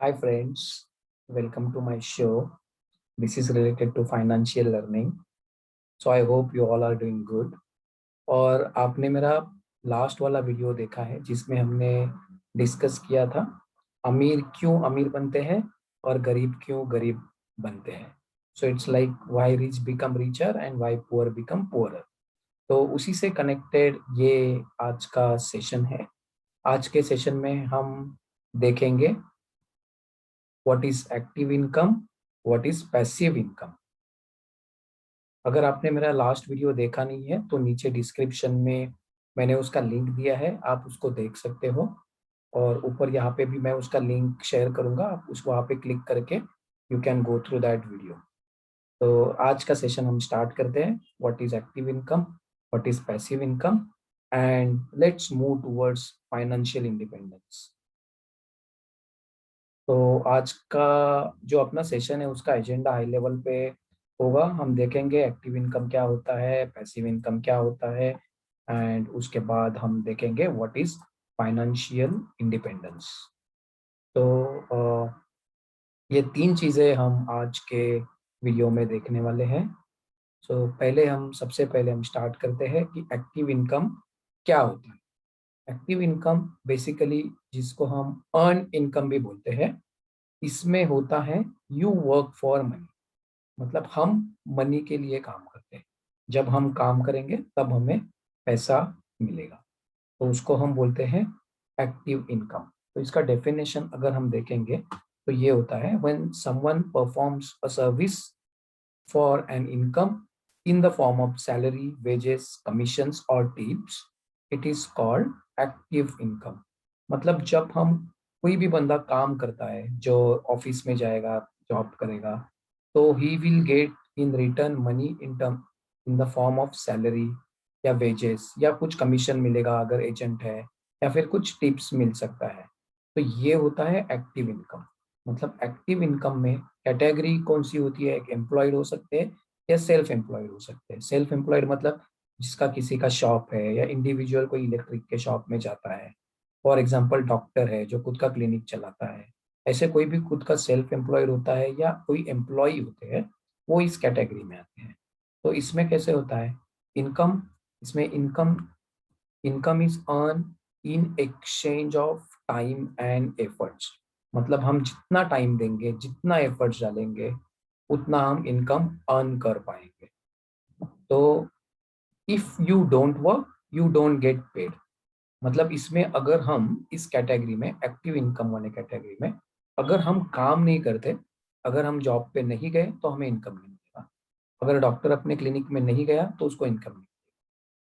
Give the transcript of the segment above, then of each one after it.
Hi friends, welcome to my show. This is related to financial learning. So I hope you all are doing good. और आपने मेरा last वाला video देखा है जिसमें हमने डिस्कस किया था अमीर क्यों अमीर बनते हैं और गरीब क्यों गरीब बनते हैं. So it's like why rich become richer and why poor become poorer. तो उसी से कनेक्टेड ये आज का सेशन है. आज के सेशन में हम देखेंगे what is active income, what is passive income. अगर आपने मेरा लास्ट वीडियो देखा नहीं है तो नीचे डिस्क्रिप्शन में मैंने उसका लिंक दिया है, आप उसको देख सकते हो. और ऊपर यहाँ पे भी मैं उसका लिंक शेयर करूंगा, आप उसको वहाँ पे क्लिक करके you can go through that video. तो आज का सेशन हम स्टार्ट करते हैं. What is active income, what is passive income, and let's move towards financial independence. तो आज का जो अपना सेशन है उसका एजेंडा हाई लेवल पे होगा. हम देखेंगे एक्टिव इनकम क्या होता है, पैसिव इनकम क्या होता है, एंड उसके बाद हम देखेंगे व्हाट इज फाइनेंशियल इंडिपेंडेंस. तो ये तीन चीज़ें हम आज के वीडियो में देखने वाले हैं. पहले हम सबसे पहले हम स्टार्ट करते हैं कि एक्टिव इनकम क्या होता है. एक्टिव इनकम बेसिकली जिसको हम अर्न इनकम भी बोलते हैं, इसमें होता है यू वर्क फॉर मनी. मतलब हम मनी के लिए काम करते हैं. जब हम काम करेंगे तब हमें पैसा मिलेगा, तो उसको हम बोलते हैं एक्टिव इनकम. तो इसका डेफिनेशन अगर हम देखेंगे तो ये होता है when someone performs a service for an income in the form of salary, wages, commissions और tips, it is called active income. मतलब जब हम कोई भी बंदा काम करता है, जो ऑफिस में जाएगा, जॉब करेगा, तो he will get in return money in the form of salary या वेजेस, या कुछ कमीशन मिलेगा अगर एजेंट है, या फिर कुछ टिप्स मिल सकता है. तो ये होता है एक्टिव इनकम. मतलब एक्टिव इनकम में कैटेगरी कौन सी होती है, एक एम्प्लॉयड हो सकते हैं या सेल्फ एम्प्लॉयड हो सकते हैं. सेल्फ एम्प्लॉयड मतलब जिसका किसी का शॉप है, या इंडिविजुअल कोई इलेक्ट्रिक के शॉप में जाता है. फॉर एग्जाम्पल डॉक्टर है जो खुद का क्लिनिक चलाता है. ऐसे कोई भी खुद का सेल्फ एम्प्लॉयड होता है या कोई एम्प्लॉय होते हैं, वो इस कैटेगरी में आते हैं. तो इसमें कैसे होता है इनकम, इसमें income income is earn in exchange of time and efforts. मतलब हम जितना टाइम देंगे, जितना एफर्ट्स डालेंगे, उतना हम इनकम अर्न कर पाएंगे. तो if you don't work you don't get paid. मतलब इसमें अगर हम इस कैटेगरी में, एक्टिव इनकम वाले कैटेगरी में, अगर हम काम नहीं करते, अगर हम जॉब पे नहीं गए तो हमें इनकम नहीं मिलेगा. अगर डॉक्टर अपने क्लिनिक में नहीं गया तो उसको इनकम नहीं.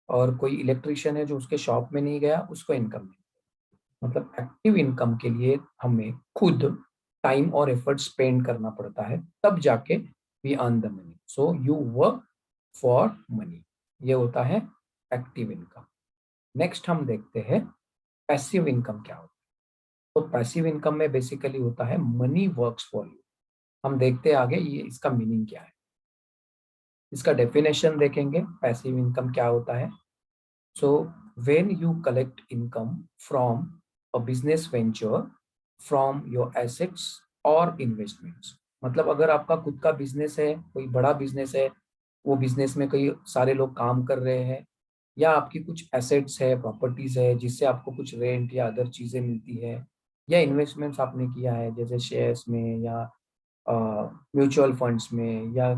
और कोई इलेक्ट्रिशियन है जो उसके शॉप में नहीं गया, उसको इनकम नहीं. मतलब एक्टिव इनकम के लिए हमें खुद टाइम और एफर्ट स्पेंड करना पड़ता है, तब जाके we earn the money. So you work for money. ये होता है एक्टिव इनकम. नेक्स्ट हम देखते हैं पैसिव इनकम क्या होता है. तो पैसिव इनकम में बेसिकली होता है मनी वर्क्स फॉर यू. हम देखते हैं आगे ये इसका मीनिंग क्या है. इसका डेफिनेशन देखेंगे पैसिव इनकम क्या होता है. So when you collect income from a business venture, from your assets or investments. मतलब अगर आपका खुद का बिजनेस है, कोई बड़ा बिजनेस है, वो बिजनेस में कई सारे लोग काम कर रहे हैं, या आपकी कुछ एसेट्स है, प्रॉपर्टीज है, जिससे आपको कुछ रेंट या अदर चीजें मिलती है, या इन्वेस्टमेंट्स आपने किया है जैसे शेयर्स में, या म्यूचुअल फंड्स में, या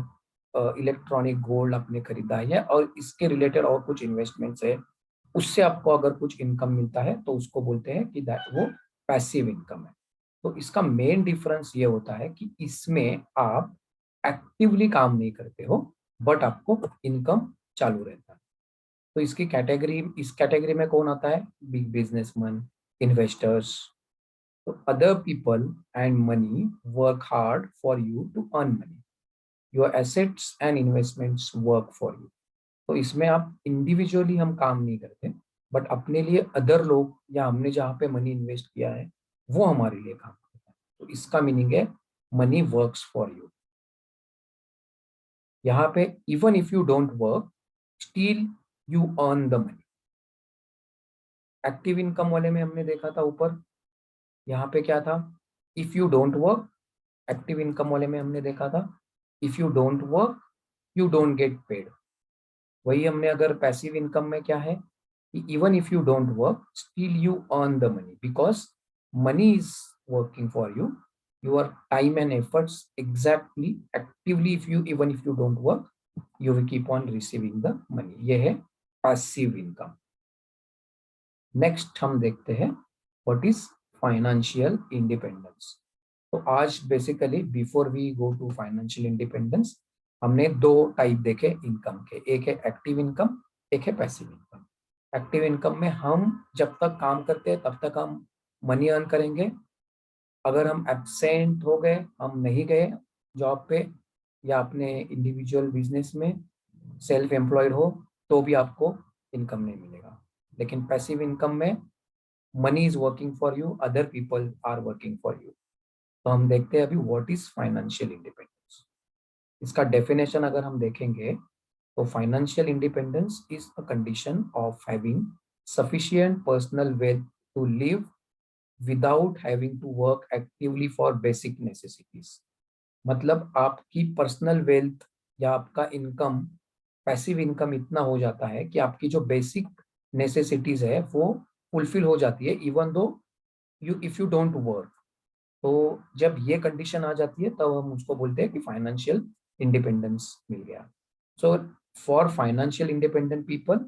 इलेक्ट्रॉनिक गोल्ड आपने खरीदा है, और इसके रिलेटेड और कुछ इन्वेस्टमेंट्स है, उससे आपको अगर कुछ इनकम मिलता है तो उसको बोलते हैं कि दैट वो पैसिव इनकम है. तो इसका मेन डिफरेंस ये होता है कि इसमें आप एक्टिवली काम नहीं करते हो, बट आपको इनकम चालू रहता है. तो इसकी कैटेगरी, इस कैटेगरी में कौन आता है, बिग बिजनेसमैन, इन्वेस्टर्स. तो other people and money work hard for you to earn money. Your assets and investments work for you. तो इसमें आप इंडिविजुअली हम काम नहीं करते, बट अपने लिए अदर लोग, या हमने जहाँ पे मनी इन्वेस्ट किया है वो हमारे लिए काम करता है. तो इसका मीनिंग है मनी वर्क्स फॉर यू. यहाँ पे even if you don't work still you earn the money. Active income वाले में हमने देखा था ऊपर, यहाँ पे क्या था, if you don't work, active income वाले में हमने देखा था, if you don't work you don't get paid. वही हमने अगर पैसिव इनकम में क्या है कि even if you don't work still you earn the money because money is working for you, your time and efforts exactly actively, if you even if you don't work you will keep on receiving the money। ये है passive income। Next हम देखते हैं what is financial independence. तो आज basically before we go to financial independence हमने दो type देखे इनकम के, एक है एक्टिव इनकम, एक है पैसिव इनकम। एक्टिव इनकम में हम जब तक काम करते हैं तब तक हम मनी अर्न करेंगे। अगर हम एब्सेंट हो गए, हम नहीं गए जॉब पे या अपने इंडिविजुअल बिजनेस में सेल्फ एम्प्लॉयड हो तो भी आपको इनकम नहीं मिलेगा। लेकिन पैसिव इनकम में money is working for you, other people are working for you. तो हम देखते हैं अभी व्हाट इज फाइनेंशियल इंडिपेंडेंस। इसका डेफिनेशन अगर हम देखेंगे तो financial independence is a condition of having sufficient personal wealth to live without having to work actively for basic necessities. मतलब आपकी पर्सनल वेल्थ या आपका इनकम, पैसिव इनकम इतना हो जाता है कि आपकी जो बेसिक नेसेसिटीज है वो फुलफिल हो जाती है even though you if you don't work. तो जब ये कंडीशन आ जाती है तब हम उसको बोलते हैं कि फाइनेंशियल इंडिपेंडेंस मिल गया। So for financial independent people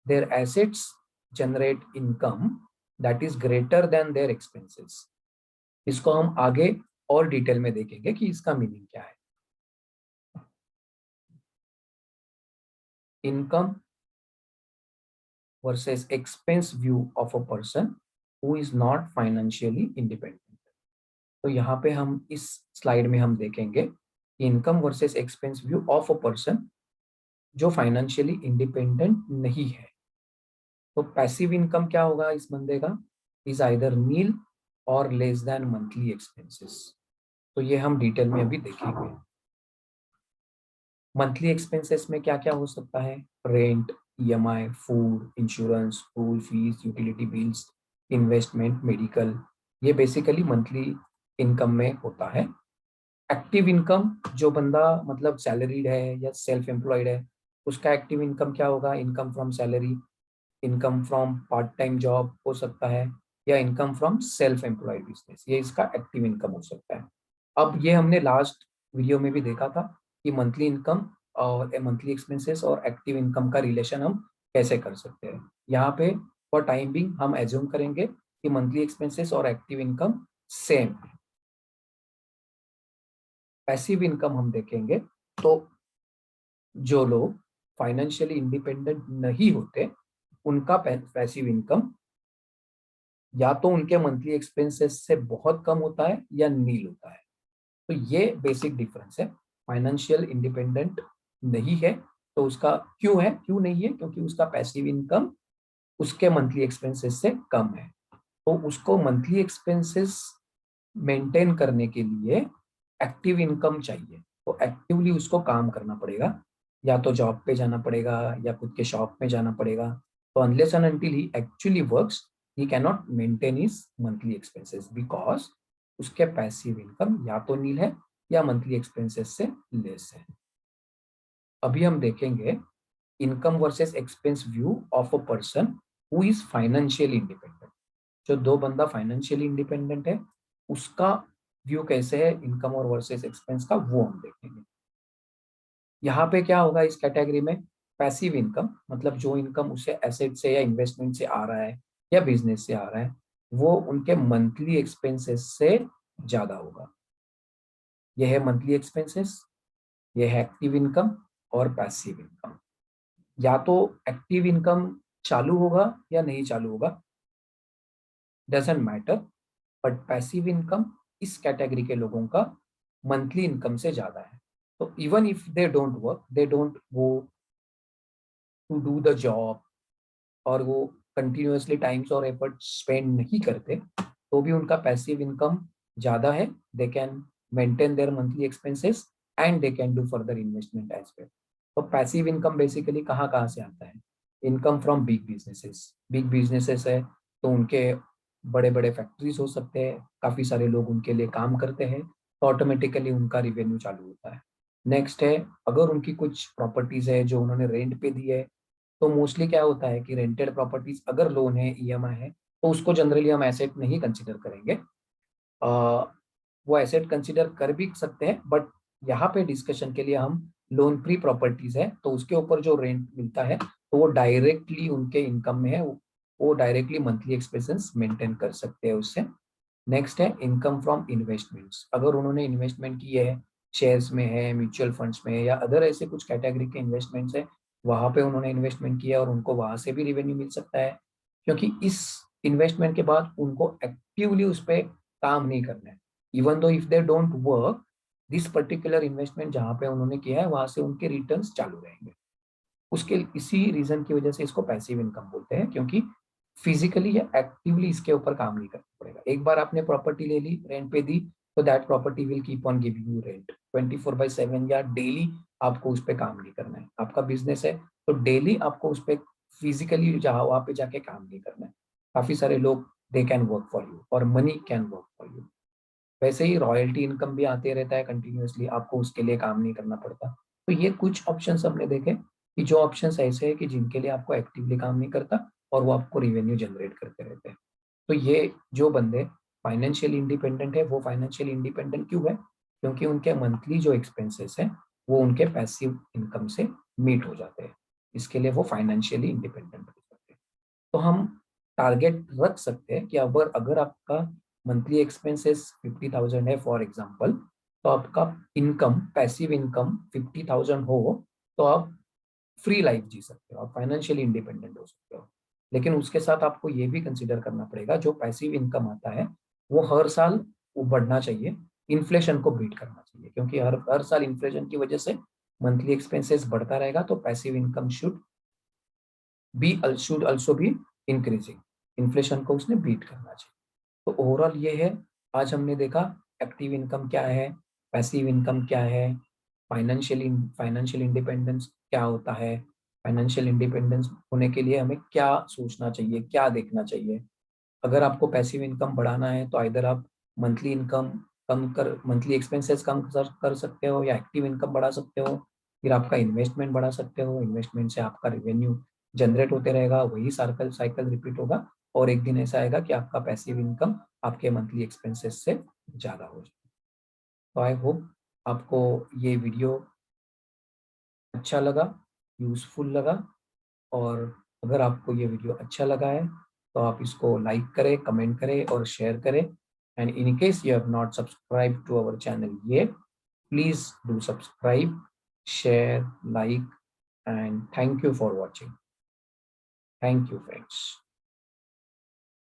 their assets generate income that is greater than their expenses. इसको हम आगे और डिटेल में देखेंगे कि इसका मीनिंग क्या है। Income versus expense view of a person who is not financially independent। तो यहाँ पे हम इस स्लाइड में हम देखेंगे कि income versus expense view of a person जो फाइनेंशियली इंडिपेंडेंट नहीं है। तो पैसिव इनकम क्या होगा इस बंदे का, इज आइदर नील और लेस देन मंथली एक्सपेंसेस। तो ये हम डिटेल में अभी देखेंगे। मंथली एक्सपेंसेस में क्या क्या हो सकता है, rent, EMI, food, insurance, school fees, utility bills, investment, medical, ये बेसिकली मंथली इनकम में होता है। एक्टिव इनकम जो बंदा मतलब सैलरीड है या सेल्फ एम्प्लॉयड है उसका एक्टिव इनकम क्या होगा, income from salary, income from part time job हो सकता है या income from self employed business, ये इसका एक्टिव इनकम हो सकता है। अब ये हमने लास्ट वीडियो में भी देखा था कि मंथली इनकम और मंथली एक्सपेंसेस और एक्टिव इनकम का रिलेशन हम कैसे कर सकते हैं। यहाँ पे फॉर टाइम बिंग हम एज्यूम करेंगे कि मंथली एक्सपेंसेस और एक्टिव इनकम सेम है। पैसिव इनकम हम देखेंगे तो जो लोग फाइनेंशियली इंडिपेंडेंट नहीं होते उनका पैसिव इनकम या तो उनके मंथली एक्सपेंसेस से बहुत कम होता है या नील होता है। तो ये बेसिक डिफरेंस है। फाइनेंशियल इंडिपेंडेंट नहीं है तो उसका क्यों है, क्यों नहीं है, क्योंकि उसका पैसिव इनकम उसके मंथली एक्सपेंसेस से कम है। तो उसको मंथली एक्सपेंसेस मेंटेन करने के लिए एक्टिव इनकम चाहिए। तो एक्टिवली उसको काम करना पड़ेगा, या तो जॉब पे जाना पड़ेगा या खुद के शॉप में जाना पड़ेगा। तो unless and until he actually works he can not maintain his monthly expenses because उसके पैसिव इनकम या तो नील है या मंथली एक्सपेंसेस से लेस है। अभी हम देखेंगे income versus expense view of a person who is financially independent. जो दो बंदा फाइनेंशियली इंडिपेंडेंट है उसका व्यू कैसे है इनकम और वर्सेस एक्सपेंस का, वो हम देखेंगे। यहाँ पे क्या होगा इस कैटेगरी में, पैसिव इनकम मतलब जो इनकम उसे एसेट से या इन्वेस्टमेंट से आ रहा है या बिजनेस से आ रहा है वो उनके मंथली एक्सपेंसेस से ज्यादा होगा। यह है मंथली एक्सपेंसेस, यह है एक्टिव इनकम और पैसिव इनकम। या तो एक्टिव इनकम चालू होगा या नहीं चालू होगा, doesn't matter, but passive income इस कैटेगरी के लोगों का मंथली इनकम से ज्यादा है। तो even if they don't work, they don't go to do the job और वो कंटिन्यूअसली टाइम्स और एफर्ट स्पेंड नहीं करते तो भी उनका पैसिव इनकम ज्यादा है। They can maintain their monthly expenses and they can do further investment as well. तो पैसिव इनकम बेसिकली कहाँ से आता है, income from big businesses. Big businesses है तो उनके बड़े बड़े फैक्ट्रीज हो सकते हैं, काफी सारे लोग उनके लिए काम करते हैं, तो ऑटोमेटिकली उनका रिवेन्यू चालू होता है। नेक्स्ट है, अगर उनकी कुछ प्रॉपर्टीज है जो उन्होंने रेंट पे दी है, तो मोस्टली क्या होता है कि रेंटेड प्रॉपर्टीज अगर लोन है, ईएमआई है, तो उसको जनरली हम एसेट नहीं कंसिडर करेंगे। वो एसेट कंसिडर कर भी सकते हैं, बट यहाँ पे डिस्कशन के लिए हम लोन फ्री प्रॉपर्टीज है, तो उसके ऊपर जो रेंट मिलता है तो वो डायरेक्टली उनके इनकम में है, वो डायरेक्टली मंथली एक्सपेंसेस मेंटेन कर सकते हैं उससे। नेक्स्ट है इनकम फ्रॉम इन्वेस्टमेंट्स, अगर उन्होंने इन्वेस्टमेंट की है, शेयर्स में है, म्यूचुअल फंड्स में है, या अदर ऐसे कुछ कैटेगरी के इन्वेस्टमेंट्स है, वहां पे उन्होंने इन्वेस्टमेंट किया और उनको वहां से भी रिवेन्यू मिल सकता है, क्योंकि इस इन्वेस्टमेंट के बाद उनको एक्टिवली उस पर काम नहीं करना है। Even though if they don't work, this particular investment जहां पे उन्होंने किया है वहां से उनके रिटर्न्स चालू रहेंगे। उसके इसी रीजन की वजह से इसको पैसिव इनकम बोलते हैं, क्योंकि फिजिकली या एक्टिवली इसके ऊपर काम नहीं करना पड़ेगा। एक बार आपने प्रॉपर्टी ले ली, रेंट पे दी, तो that property will keep on giving you rent 24/7, या डेली आपको उस पर काम नहीं करना है। आपका बिजनेस है तो डेली आपको उस पर फिजिकली जहाँ वहां पे जाके काम नहीं करना है। काफी सारे लोग they can work for you और money can work for you. वैसे ही रॉयल्टी इनकम भी आते रहता है कंटिन्यूअसली, आपको उसके लिए काम नहीं करना पड़ता। तो ये कुछ ऑप्शंस हमने देखे कि जो ऑप्शंस ऐसे हैं कि जिनके लिए आपको एक्टिवली काम नहीं करता और वो आपको रिवेन्यू जनरेट करते रहते हैं। तो ये जो बंदे फाइनेंशियल इंडिपेंडेंट है, वो फाइनेंशियल इंडिपेंडेंट क्यों है? क्योंकि उनके मंथली जो एक्सपेंसेस है वो उनके पैसिव इनकम से मीट हो जाते हैं। इसके लिए वो फाइनेंशियली इंडिपेंडेंट हो जाते हैं। तो हम टारगेट रख सकते हैं कि अगर अगर आपका मंथली एक्सपेंसेस 50,000 है फॉर एग्जांपल, तो आपका इनकम, पैसिव इनकम 50,000 हो, तो आप फ्री लाइफ जी सकते हो, आप फाइनेंशियली इंडिपेंडेंट हो सकते हो। लेकिन उसके साथ आपको ये भी कंसिडर करना पड़ेगा, जो पैसिव इनकम आता है वो हर साल वो बढ़ना चाहिए, इन्फ्लेशन को बीट करना चाहिए, क्योंकि हर हर साल इन्फ्लेशन की वजह से मंथली एक्सपेंसेस बढ़ता रहेगा, तो passive income should also be increasing. Inflation को उसने बीट करना चाहिए। तो ओवरऑल ये है, आज हमने देखा एक्टिव इनकम क्या है, पैसिव इनकम क्या है, फाइनेंशियल इंडिपेंडेंस क्या होता है, फाइनेंशियल इंडिपेंडेंस होने के लिए हमें क्या सोचना चाहिए, क्या देखना चाहिए। अगर आपको पैसिव इनकम बढ़ाना है तो इधर आप मंथली इनकम कम कर, मंथली एक्सपेंसेस कम कर सकते हो, या एक्टिव इनकम बढ़ा सकते हो, फिर आपका इन्वेस्टमेंट बढ़ा सकते हो, इन्वेस्टमेंट से आपका रेवेन्यू जनरेट होते रहेगा, वही साइकिल साइकिल रिपीट होगा, और एक दिन ऐसा आएगा कि आपका पैसिव इनकम आपके मंथली एक्सपेंसेस से ज्यादा हो जाए। तो आई होप आपको ये वीडियो अच्छा लगा, यूजफुल लगा, और अगर आपको ये वीडियो अच्छा लगा है तो आप इसको लाइक करें, कमेंट करें और शेयर करें। And in case you have not subscribe to our channel yet, please do subscribe, share, like, and thank you for watching. Thank you, friends.